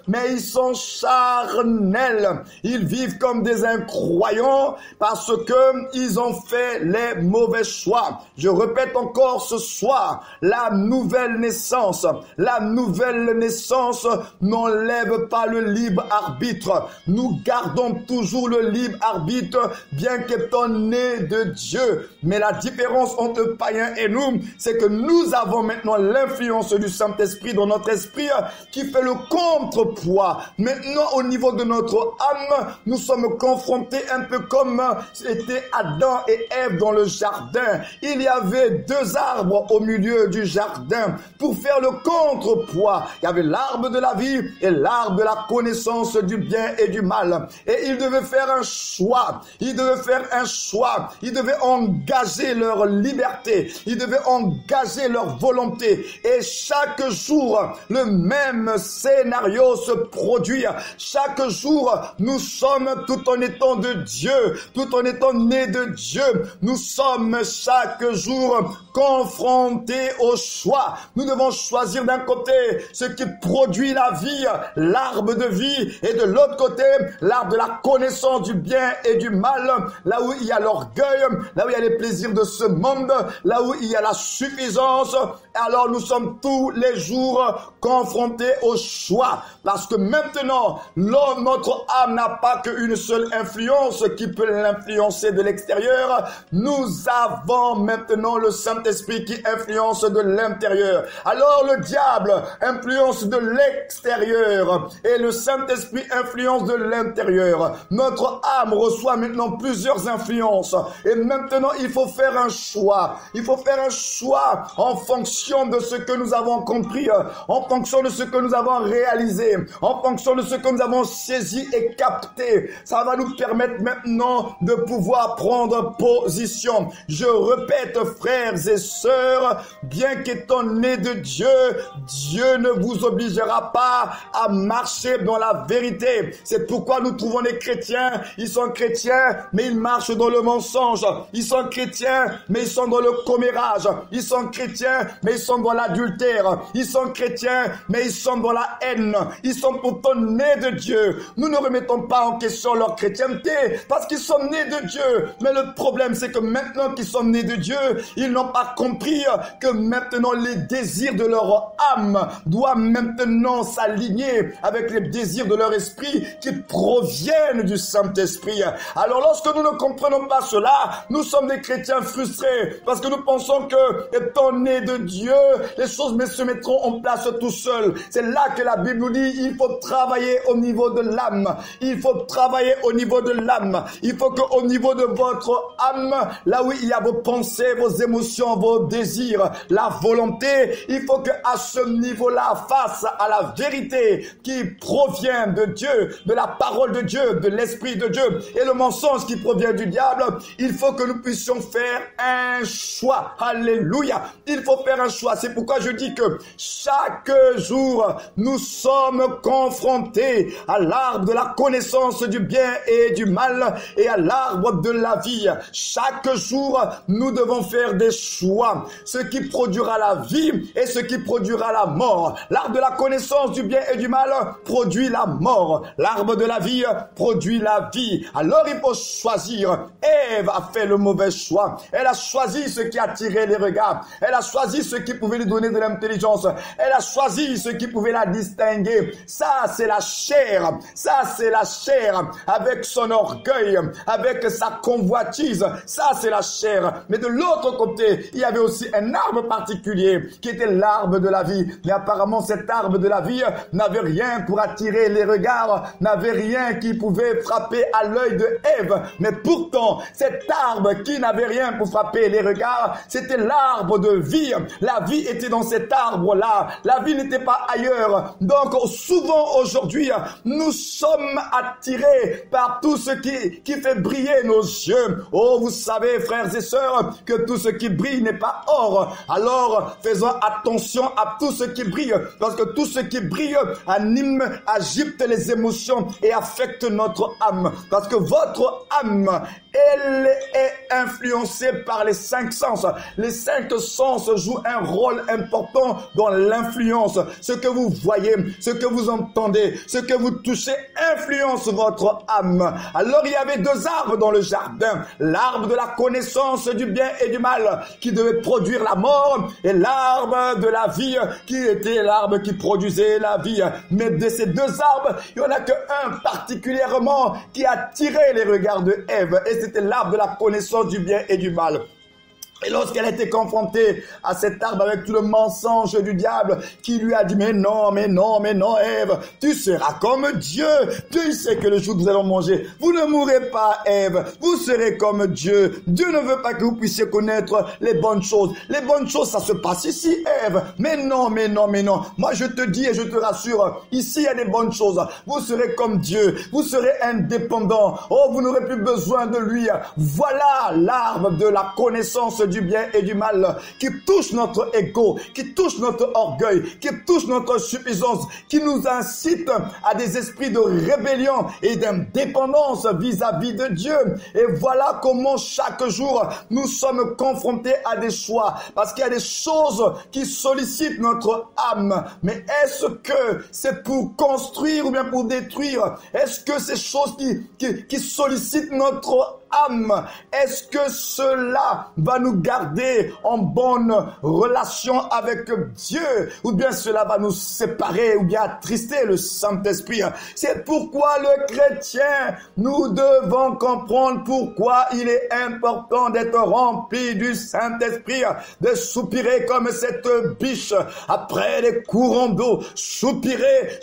mais ils sont charnels. Ils vivent comme des incroyants parce que ils ont fait les mauvais choix. Je répète encore ce soir, la nouvelle naissance n'enlève pas le libre arbitre. Nous gardons toujours le libre arbitre, bien qu'étant nés de Dieu. Mais la différence entre païens et nous, c'est que nous avons maintenant l'influence du Saint-Esprit dans notre esprit qui fait le contrepoids. Maintenant, au niveau de notre âme, nous sommes confrontés un peu comme était Adam et Ève dans le jardin. Il y avait 2 arbres au milieu du jardin pour faire le contrepoids. Il y avait l'arbre de la vie et l'arbre de la connaissance du bien et du mal. Et ils devaient faire un choix. Ils devaient engager leur liberté. Ils devaient engager leur volonté. Et chaque jour, le même scénario se produit. Chaque jour, nous sommes, tout en étant de Dieu, tout en étant nés de Dieu, nous sommes chaque jour confrontés au choix. Nous devons choisir d'un côté ce qui produit la vie, l'arbre de vie, et de l'autre côté, l'arbre de la connaissance du bien et du mal, là où il y a l'orgueil, là où il y a les plaisirs de ce monde, là où il y a la suffisance. Alors nous sommes tous les jours confrontés au choix, parce que maintenant, notre âme n'a pas qu'une seule influence qui peut l'influencer de l'extérieur. Nous avons maintenant le Saint-Esprit qui influence de l'intérieur. Alors le diable influence de l'extérieur et le Saint-Esprit influence de l'intérieur. Notre âme reçoit maintenant plusieurs influences et maintenant il faut faire un choix. Il faut faire un choix en fonction de ce que nous avons compris, en fonction de ce que nous avons réalisé, en fonction de ce que nous avons saisi et capté. Ça va nous permettre maintenant de pouvoir prendre position. Je répète, frères et sœurs, bien qu'étant nés de Dieu, Dieu ne vous obligera pas à marcher dans la vérité. C'est pourquoi nous trouvons les chrétiens, ils sont chrétiens, mais ils marchent dans le mensonge. Ils sont chrétiens, mais ils sont dans le commérage. Ils sont chrétiens, mais ils sont dans l'adultère. Ils sont chrétiens, mais ils sont dans la haine. Ils sont pourtant nés de Dieu. Nous ne remettons pas en question leur chrétienté parce qu'ils sont nés de Dieu. Mais le problème, c'est que maintenant qu'ils sont nés de Dieu, ils n'ont pas compris que maintenant les désirs de leur âme doivent maintenant s'aligner avec les désirs de leur esprit qui proviennent du Saint-Esprit. Alors lorsque nous ne comprenons pas cela, nous sommes des chrétiens frustrés parce que nous pensons que étant nés de Dieu, les choses se mettront en place tout seuls. C'est là que la Bible nous dit il faut travailler au niveau de l'âme. Il faut travailler au niveau de l'âme. Il faut qu'au niveau de votre âme, là où il y a vos pensées, vos émotions, vos désirs, la volonté, il faut qu'à ce niveau-là, face à la vérité qui provient de Dieu, de la parole de Dieu, de l'Esprit de Dieu et le mensonge qui provient du diable, il faut que nous puissions faire un choix. Alléluia. Il faut faire un choix. C'est pourquoi je dis que chaque jour, nous sommes confrontés à l'arbre de la connaissance du bien et du mal et à l'arbre de la vie. Chaque jour, nous devons faire des choix. Ce qui produira la vie et ce qui produira la mort. L'arbre de la connaissance du bien et du mal produit la mort. L'arbre de la vie produit la vie. Alors il faut choisir. Ève a fait le mauvais choix. Elle a choisi ce qui attirait les regards. Elle a choisi ce qui pouvait lui donner de l'intelligence. Elle a choisi ce qui pouvait la distinguer. Ça, c'est la chair. Ça, c'est la chair avec son orgueil, avec sa convoitise. Ça, c'est la chair. Mais de l'autre côté, il y avait aussi un arbre particulier qui était l'arbre de la vie. Mais apparemment, cet arbre de la vie n'avait rien pour attirer les regards, n'avait rien qui pouvait frapper à l'œil de Ève. Mais pourtant, cet arbre qui n'avait rien pour frapper les regards, c'était l'arbre de vie. La vie était dans cet arbre-là. La vie n'était pas ailleurs. Donc, souvent aujourd'hui, nous sommes attirés par tout ce qui fait briller nos yeux. Oh, vous savez, frères et sœurs, que tout ce qui brille n'est pas or. Alors, faisons attention à tout ce qui brille, parce que tout ce qui brille anime, agite les émotions et affecte notre âme. Parce que votre âme elle est influencée par les 5 sens. Les 5 sens jouent un rôle important dans l'influence. Ce que vous voyez, ce que vous entendez, ce que vous touchez influence votre âme. Alors il y avait 2 arbres dans le jardin. L'arbre de la connaissance du bien et du mal qui devait produire la mort et l'arbre de la vie qui était l'arbre qui produisait la vie. Mais de ces 2 arbres, il n'y en a qu'un particulièrement qui attirait les regards de Ève et c'était l'arbre de la connaissance du bien et du mal. Et lorsqu'elle a été confrontée à cet arbre avec tout le mensonge du diable qui lui a dit mais non, Ève, tu seras comme Dieu. Dieu sait que le jour que vous allez manger, vous ne mourrez pas, Ève. Vous serez comme Dieu. Dieu ne veut pas que vous puissiez connaître les bonnes choses. Les bonnes choses, ça se passe ici, Ève. Mais non. Moi, je te dis et je te rassure, ici, il y a des bonnes choses. Vous serez comme Dieu. Vous serez indépendant. Oh, vous n'aurez plus besoin de lui. Voilà l'arbre de la connaissance du bien et du mal qui touche notre ego, qui touche notre orgueil, qui touche notre suffisance, qui nous incite à des esprits de rébellion et d'indépendance vis-à-vis de Dieu. Et voilà comment chaque jour nous sommes confrontés à des choix parce qu'il y a des choses qui sollicitent notre âme. Mais est-ce que c'est pour construire ou bien pour détruire? Est-ce que ces choses qui sollicitent notre âme, est-ce que cela va nous garder en bonne relation avec Dieu ou bien cela va nous séparer ou bien attrister le Saint-Esprit? C'est pourquoi le chrétien, nous devons comprendre pourquoi il est important d'être rempli du Saint-Esprit, de soupirer comme cette biche après les courants d'eau, soupirer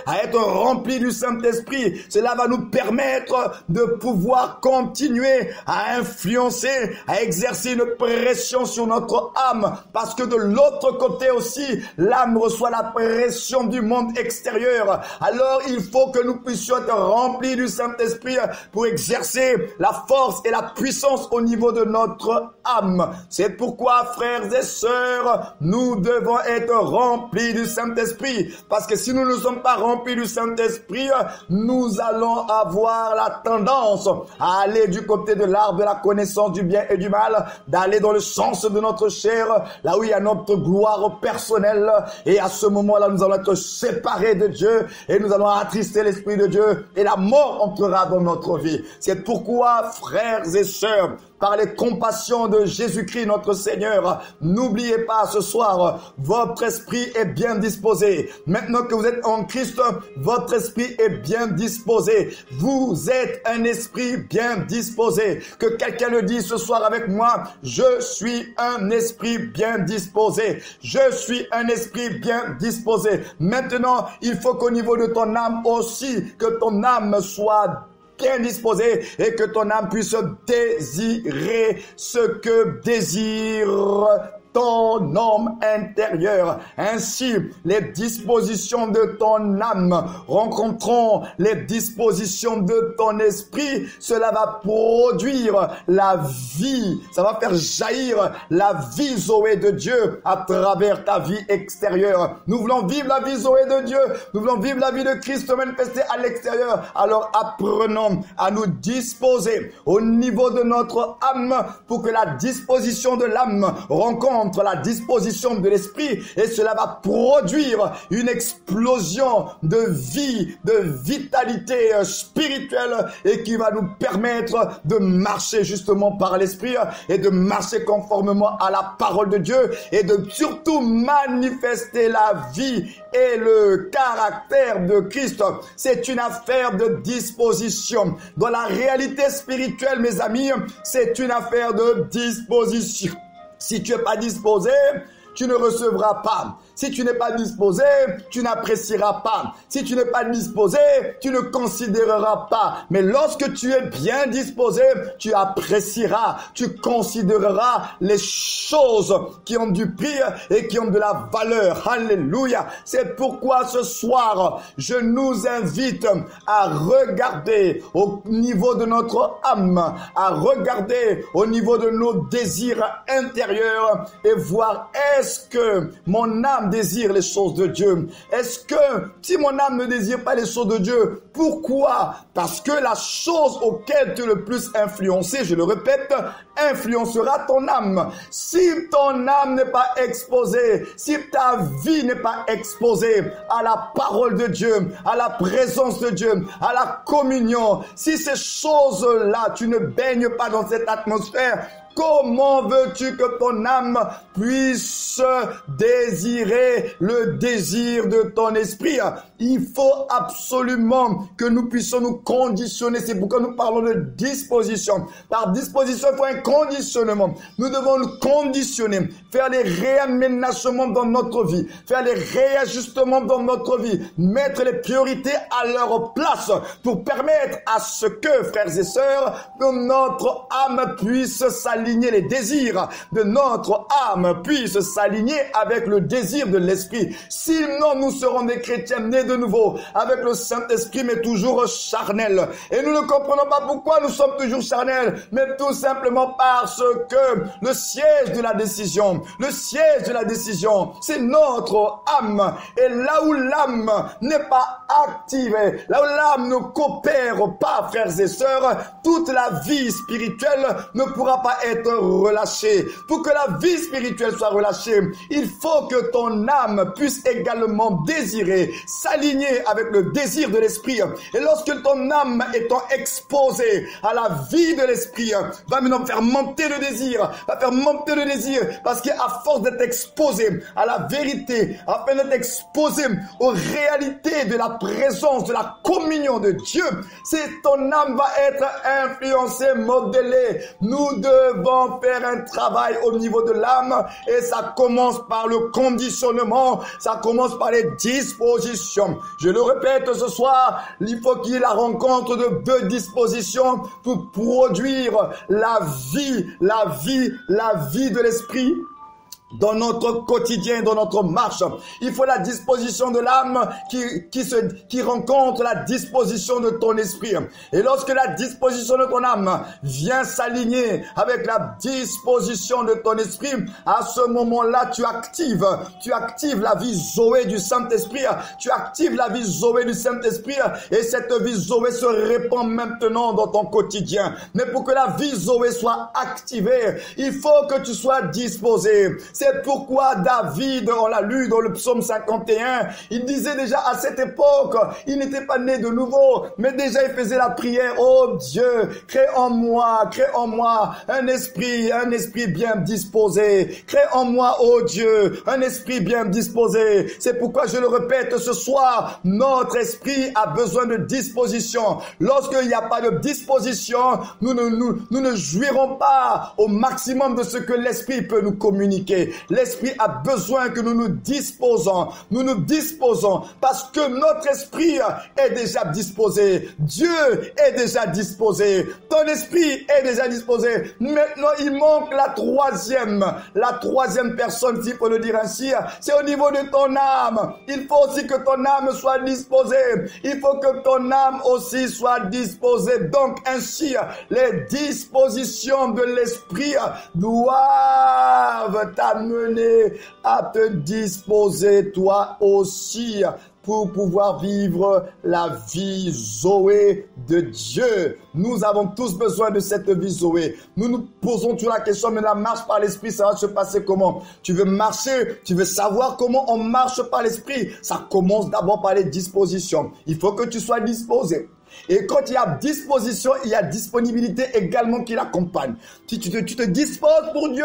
à être rempli du Saint-Esprit. Cela va nous permettre de pouvoir continuer à influencer, à exercer une pression sur notre âme, parce que de l'autre côté aussi, l'âme reçoit la pression du monde extérieur. Alors il faut que nous puissions être remplis du Saint-Esprit pour exercer la force et la puissance au niveau de notre âme. C'est pourquoi, frères et sœurs, nous devons être remplis du Saint-Esprit, parce que si nous ne sommes pas remplis du Saint-Esprit, nous allons avoir la tendance à aller du côté de l'arbre de la connaissance du bien et du mal, d'aller dans le sens de notre chair, là où il y a notre gloire personnelle, et à ce moment-là, nous allons être séparés de Dieu, et nous allons attrister l'Esprit de Dieu, et la mort entrera dans notre vie. C'est pourquoi, frères et sœurs, par les compassions de Jésus-Christ notre Seigneur, n'oubliez pas ce soir, votre esprit est bien disposé. Maintenant que vous êtes en Christ, votre esprit est bien disposé. Vous êtes un esprit bien disposé. Que quelqu'un le dise ce soir avec moi, je suis un esprit bien disposé. Je suis un esprit bien disposé. Maintenant, il faut qu'au niveau de ton âme aussi, que ton âme soit bien disposé et que ton âme puisse désirer ce que désire ton homme intérieur. Ainsi, les dispositions de ton âme rencontrant les dispositions de ton esprit, cela va produire la vie, ça va faire jaillir la vie Zoé de Dieu à travers ta vie extérieure. Nous voulons vivre la vie Zoé de Dieu, nous voulons vivre la vie de Christ manifestée à l'extérieur. Alors apprenons à nous disposer au niveau de notre âme pour que la disposition de l'âme rencontre la disposition de l'esprit et cela va produire une explosion de vie, de vitalité spirituelle et qui va nous permettre de marcher justement par l'esprit et de marcher conformément à la parole de Dieu et de surtout manifester la vie et le caractère de Christ. C'est une affaire de disposition. Dans la réalité spirituelle, mes amis, c'est une affaire de disposition. Si tu n'es pas disposé, tu ne recevras pas. Si tu n'es pas disposé, tu n'apprécieras pas. Si tu n'es pas disposé, tu ne considéreras pas. Mais lorsque tu es bien disposé, tu apprécieras, tu considéreras les choses qui ont du prix et qui ont de la valeur. Alléluia. C'est pourquoi ce soir, je nous invite à regarder au niveau de notre âme, à regarder au niveau de nos désirs intérieurs et voir est-ce que mon âme âme désire les choses de Dieu. Est-ce que si mon âme ne désire pas les choses de Dieu, pourquoi? Parce que la chose auquel tu es le plus influencé, je le répète, influencera ton âme. Si ton âme n'est pas exposée, si ta vie n'est pas exposée à la parole de Dieu, à la présence de Dieu, à la communion, si ces choses-là, tu ne baignes pas dans cette atmosphère, comment veux-tu que ton âme puisse désirer le désir de ton esprit? Il faut absolument que nous puissions nous conditionner. C'est pourquoi nous parlons de disposition. Par disposition, il faut un conditionnement. Nous devons nous conditionner, faire les réaménagements dans notre vie, faire les réajustements dans notre vie, mettre les priorités à leur place pour permettre à ce que, frères et sœurs, que notre âme puisse s'aligner, les désirs de notre âme puissent s'aligner avec le désir de l'esprit. Sinon, nous serons des chrétiens nés de nouveau avec le Saint-Esprit, mais toujours charnels. Et nous ne comprenons pas pourquoi nous sommes toujours charnels, mais tout simplement parce que le siège de la décision, c'est notre âme. Et là où l'âme n'est pas activée, là où l'âme ne coopère pas, frères et sœurs, toute la vie spirituelle ne pourra pas être relâchée. Pour que la vie spirituelle soit relâchée, il faut que ton âme puisse également désirer, s'aligner avec le désir de l'esprit. Et lorsque ton âme étant exposée à la vie de l'esprit, va maintenant faire monter le désir, parce qu'à force d'être exposé à la vérité, afin d'être exposé aux réalités de la présence, de la communion de Dieu, ton âme va être influencée, modélée. Nous devons faire un travail au niveau de l'âme et ça commence par le conditionnement, ça commence par les dispositions. Je le répète ce soir, il faut qu'il y ait la rencontre de deux dispositions pour produire la vie de l'esprit dans notre quotidien, dans notre marche. Il faut la disposition de l'âme qui rencontre la disposition de ton esprit. Et lorsque la disposition de ton âme vient s'aligner avec la disposition de ton esprit, à ce moment-là, tu actives la vie Zoé du Saint-Esprit. Tu actives la vie Zoé du Saint-Esprit et cette vie Zoé se répand maintenant dans ton quotidien. Mais pour que la vie Zoé soit activée, il faut que tu sois disposé. C'est pourquoi David, on l'a lu dans le psaume 51, il disait déjà à cette époque, il n'était pas né de nouveau, mais déjà il faisait la prière, oh Dieu, crée en moi un esprit bien disposé, crée en moi, oh Dieu, un esprit bien disposé. C'est pourquoi je le répète ce soir, notre esprit a besoin de disposition. Lorsqu'il n'y a pas de disposition, nous ne jouirons pas au maximum de ce que l'esprit peut nous communiquer. L'esprit a besoin que nous nous disposons. Nous nous disposons parce que notre esprit est déjà disposé. Dieu est déjà disposé. Ton esprit est déjà disposé. Maintenant, il manque la troisième personne, s'il faut le dire ainsi. C'est au niveau de ton âme. Il faut aussi que ton âme soit disposée. Il faut que ton âme aussi soit disposée. Donc, ainsi, les dispositions de l'esprit doivent t'amener à te disposer toi aussi pour pouvoir vivre la vie Zoé de Dieu. Nous avons tous besoin de cette vie Zoé. Nous nous posons toujours la question, mais la marche par l'esprit, ça va se passer comment? Tu veux marcher, tu veux savoir comment on marche par l'esprit. Ça commence d'abord par les dispositions. Il faut que tu sois disposé. Et quand il y a disposition, il y a disponibilité également qui l'accompagne. Tu te disposes pour Dieu,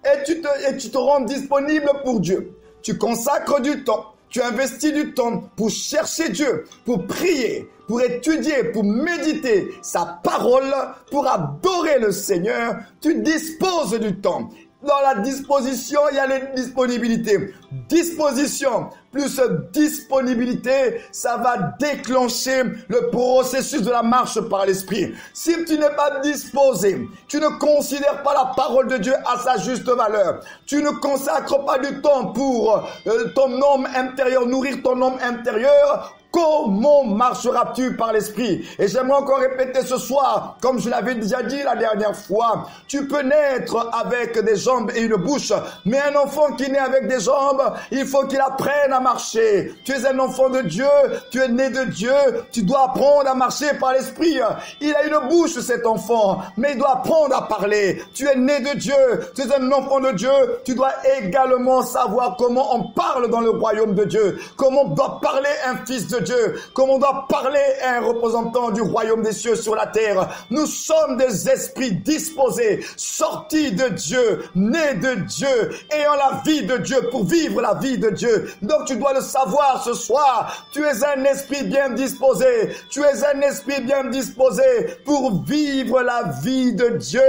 et tu te rends disponible pour Dieu. Tu consacres du temps, tu investis du temps pour chercher Dieu, pour prier, pour étudier, pour méditer sa parole, pour adorer le Seigneur. Tu disposes du temps. Dans la disposition, il y a les disponibilités. Disposition plus disponibilité, ça va déclencher le processus de la marche par l'esprit. Si tu n'es pas disposé, tu ne considères pas la parole de Dieu à sa juste valeur, tu ne consacres pas du temps pour ton homme intérieur, nourrir ton homme intérieur, comment marcheras-tu par l'esprit? Et j'aimerais encore répéter ce soir, comme je l'avais déjà dit la dernière fois, tu peux naître avec des jambes et une bouche, mais un enfant qui naît avec des jambes il faut qu'il apprenne à marcher. Tu es un enfant de Dieu, tu es né de Dieu, tu dois apprendre à marcher par l'esprit. Il a une bouche cet enfant, mais il doit apprendre à parler. Tu es né de Dieu, tu es un enfant de Dieu, tu dois également savoir comment on parle dans le royaume de Dieu, comment doit parler un fils de Dieu, comment doit parler un représentant du royaume des cieux sur la terre. Nous sommes des esprits disposés, sortis de Dieu, nés de Dieu, ayant la vie de Dieu pour vivre la vie de Dieu. Donc tu dois le savoir ce soir. Tu es un esprit bien disposé. Tu es un esprit bien disposé pour vivre la vie de Dieu.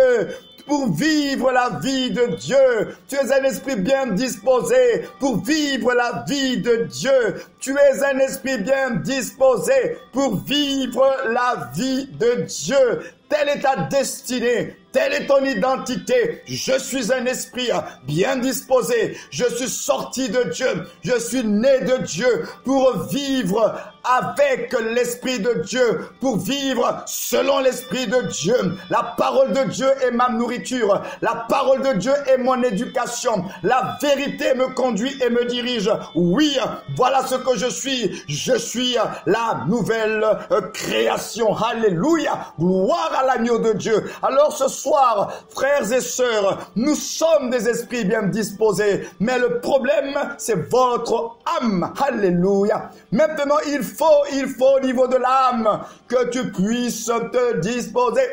Pour vivre la vie de Dieu. Tu es un esprit bien disposé pour vivre la vie de Dieu. Tu es un esprit bien disposé pour vivre la vie de Dieu. Telle est ta destinée, telle est ton identité. Je suis un esprit bien disposé. Je suis sorti de Dieu. Je suis né de Dieu pour vivre avec l'esprit de Dieu, pour vivre selon l'esprit de Dieu. La parole de Dieu est ma nourriture. La parole de Dieu est mon éducation. La vérité me conduit et me dirige. Oui, voilà ce que je suis. Je suis la nouvelle création. Alléluia. Gloire à l'agneau de Dieu. Alors ce soir, frères et sœurs, nous sommes des esprits bien disposés, mais le problème, c'est votre âme. Alléluia. Maintenant, il faut au niveau de l'âme que tu puisses te disposer.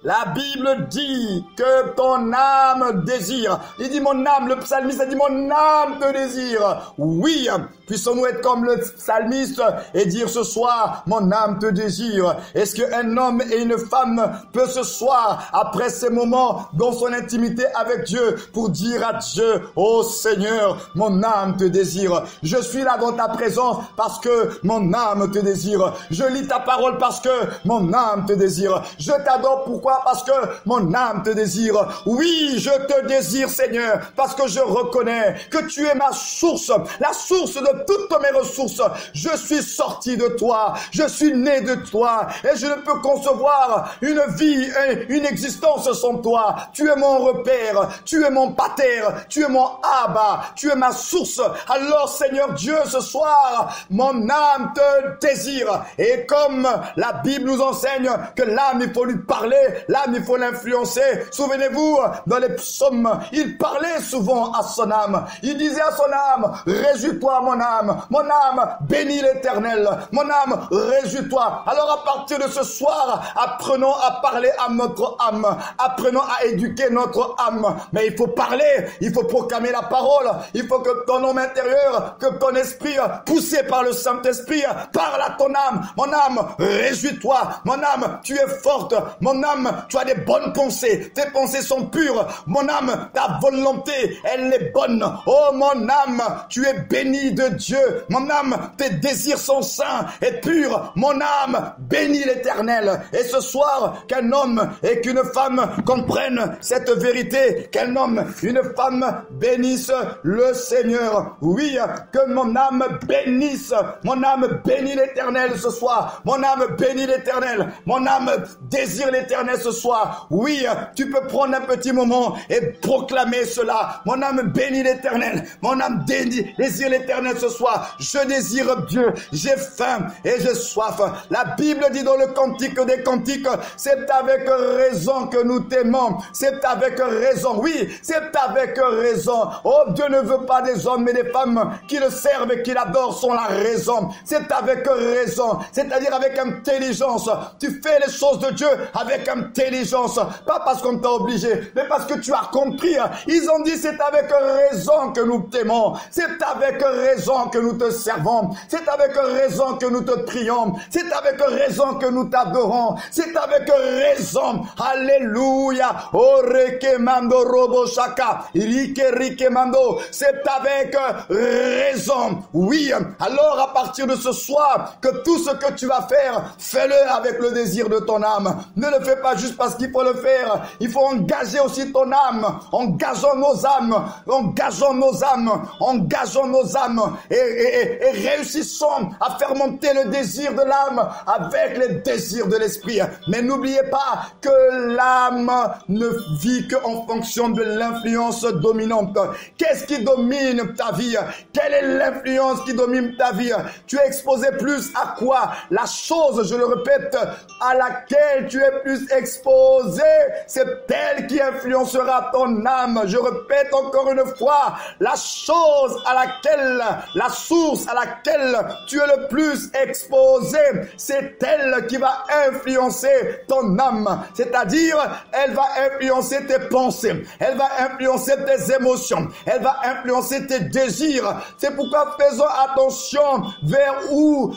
La Bible dit que ton âme désire. Il dit mon âme, le psalmiste a dit mon âme te désire. Oui, puissons-nous être comme le psalmiste et dire ce soir, mon âme te désire. Est-ce qu'un homme et une femme peuvent ce soir, après ces moments dans son intimité avec Dieu, pour dire à Dieu, oh Seigneur, mon âme te désire. Je suis là dans ta présence parce que mon âme te désire. Je lis ta parole parce que mon âme te désire. Je t'adore pourquoi? Parce que mon âme te désire. Oui, je te désire, Seigneur, parce que je reconnais que tu es ma source, la source de toutes mes ressources. Je suis sorti de toi, je suis né de toi, et je ne peux concevoir une vie, une existence sans toi. Tu es mon repère, tu es mon pater, tu es mon Abba, tu es ma source. Alors, Seigneur Dieu, ce soir, mon âme te désire. Et comme la Bible nous enseigne que l'âme, il faut lui parler, l'âme, il faut l'influencer. Souvenez-vous, dans les psaumes, il parlait souvent à son âme. Il disait à son âme, réjouis-toi mon âme, bénis l'Éternel, mon âme, réjouis-toi. Alors à partir de ce soir, apprenons à parler à notre âme, apprenons à éduquer notre âme. Mais il faut parler, il faut proclamer la parole, il faut que ton homme intérieur, que ton esprit, poussé par le Saint-Esprit, parle à ton âme. Mon âme, réjouis-toi, mon âme, tu es forte, mon âme, tu as des bonnes pensées, tes pensées sont pures, mon âme, ta volonté, elle est bonne. Oh mon âme, tu es béni de Dieu, mon âme, tes désirs sont saints et purs, mon âme, bénis l'Éternel. Et ce soir, qu'un homme et qu'une femme comprennent cette vérité, qu'un homme, une femme bénisse le Seigneur. Oui, que mon âme bénisse, mon âme bénit l'Éternel ce soir, mon âme bénit l'Éternel, mon âme désire l'Éternel ce soir. Oui, tu peux prendre un petit moment et proclamer cela. Mon âme bénit l'Éternel, mon âme désire l'Éternel ce soir. Je désire Dieu, j'ai faim et j'ai soif. La Bible dit dans le Cantique des Cantiques, c'est avec raison que nous t'aimons, c'est avec raison, oui, c'est avec raison. Oh, Dieu ne veut pas des hommes mais des femmes qui le servent et qui l'adorent sont la raison. C'est avec raison, c'est-à-dire avec intelligence. Tu fais les choses de Dieu avec intelligence, pas parce qu'on t'a obligé, mais parce que tu as compris. Ils ont dit c'est avec raison que nous t'aimons, c'est avec raison que nous te servons, c'est avec raison que nous te prions, c'est avec raison que nous t'adorons, c'est avec raison. Alléluia. Oh rekemando robo shaka, rikemando, c'est avec raison. Oui, alors à partir de ce soir, que tout ce que tu vas faire, fais-le avec le désir de ton âme. Ne le fais pas juste parce qu'il faut le faire. Il faut engager aussi ton âme. Engageons nos âmes. Engageons nos âmes. Engageons nos âmes. Et réussissons à faire monter le désir de l'âme avec les désirs de l'esprit. Mais n'oubliez pas que l'âme ne vit qu'en fonction de l'influence dominante. Qu'est-ce qui domine ta vie? Quelle est l'influence qui domine ta vie? Tu es exposé plus à quoi? La chose, je le répète, à laquelle tu es plus exposé, c'est elle qui influencera ton âme. Je répète encore une fois, la chose à laquelle, la source à laquelle tu es le plus exposé, c'est elle qui va influencer ton âme. C'est-à-dire, elle va influencer tes pensées, elle va influencer tes émotions, elle va influencer tes désirs. C'est pourquoi faisons attention vers où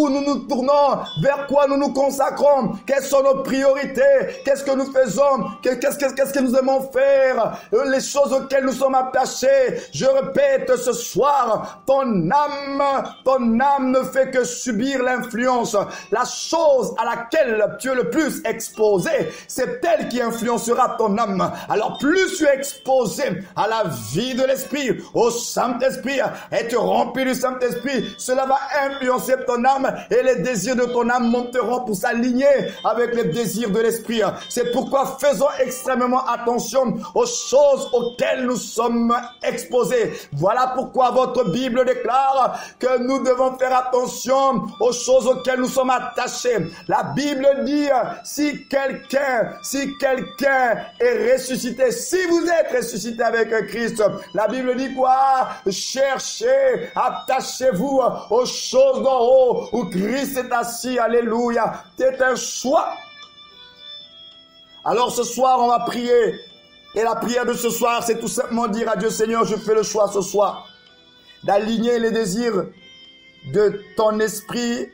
nous nous tournons, vers quoi nous nous consacrons, quelles sont nos priorités, qu'est-ce que nous faisons, qu'est-ce que nous aimons faire, les choses auxquelles nous sommes attachés. Je répète ce soir, ton âme ne fait que subir l'influence. La chose à laquelle tu es le plus exposé, c'est elle qui influencera ton âme. Alors plus tu es exposé à la vie de l'Esprit, au Saint-Esprit, être rempli du Saint-Esprit, cela va influencer ton âme et les désirs de ton âme monteront pour s'aligner avec les désirs de l'Esprit. C'est pourquoi faisons extrêmement attention aux choses auxquelles nous sommes exposés. Voilà pourquoi votre Bible déclare que nous devons faire attention aux choses auxquelles nous sommes attachés. La Bible dit, si quelqu'un est ressuscité, si vous êtes ressuscité avec Christ, la Bible dit quoi? Cherchez, attachez-vous aux choses d'en haut où Christ est assis. Alléluia. C'est un choix. Alors ce soir, on va prier. Et la prière de ce soir, c'est tout simplement dire à Dieu, Seigneur, je fais le choix ce soir d'aligner les désirs de ton esprit,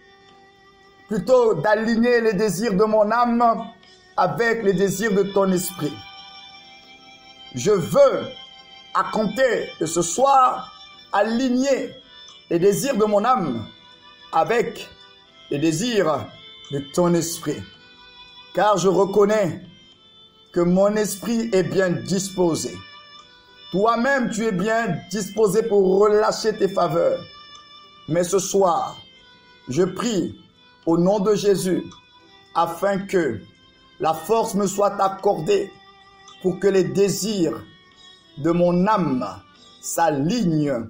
plutôt d'aligner les désirs de mon âme avec les désirs de ton esprit. Je veux, à compter de ce soir, aligner les désirs de mon âme avec les désirs de ton esprit. Car je reconnais que mon esprit est bien disposé. Toi-même, tu es bien disposé pour relâcher tes faveurs. Mais ce soir, je prie au nom de Jésus afin que la force me soit accordée pour que les désirs de mon âme s'alignent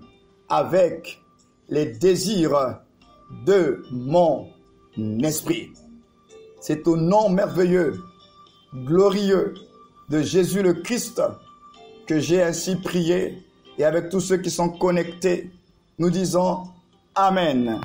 avec les désirs de mon esprit. C'est au nom merveilleux, glorieux de Jésus le Christ que j'ai ainsi prié, et avec tous ceux qui sont connectés, nous disons Amen.